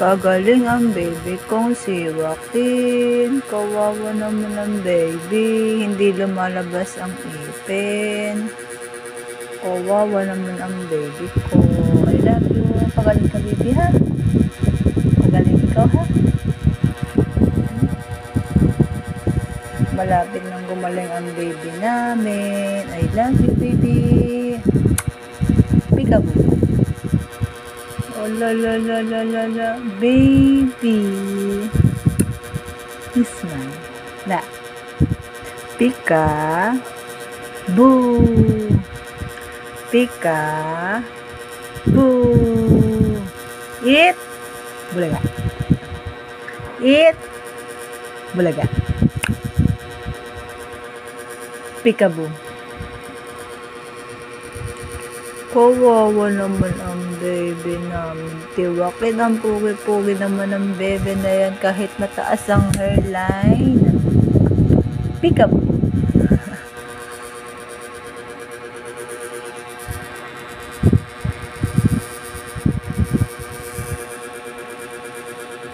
Pagaling ang baby kong si Joaquin. Kawawa naman ang baby, hindi lumalabas ang ipin. Kawawa naman ang baby ko. I love you. Pagaling ka baby ha. Pagaling ikaw ha. Malapit nang gumaling ang baby namin. I love you baby. Peekaboo. Oh la la la la la la baby. Smile. La. Pika. Boo. Pika. Boo. Eat. Bulaga. Eat. Bulaga. Peekaboo. Kawawa naman ang baby namin. Tiwakin ang pugi-pugi naman ang baby na yan kahit mataas ang hairline. Peekaboo.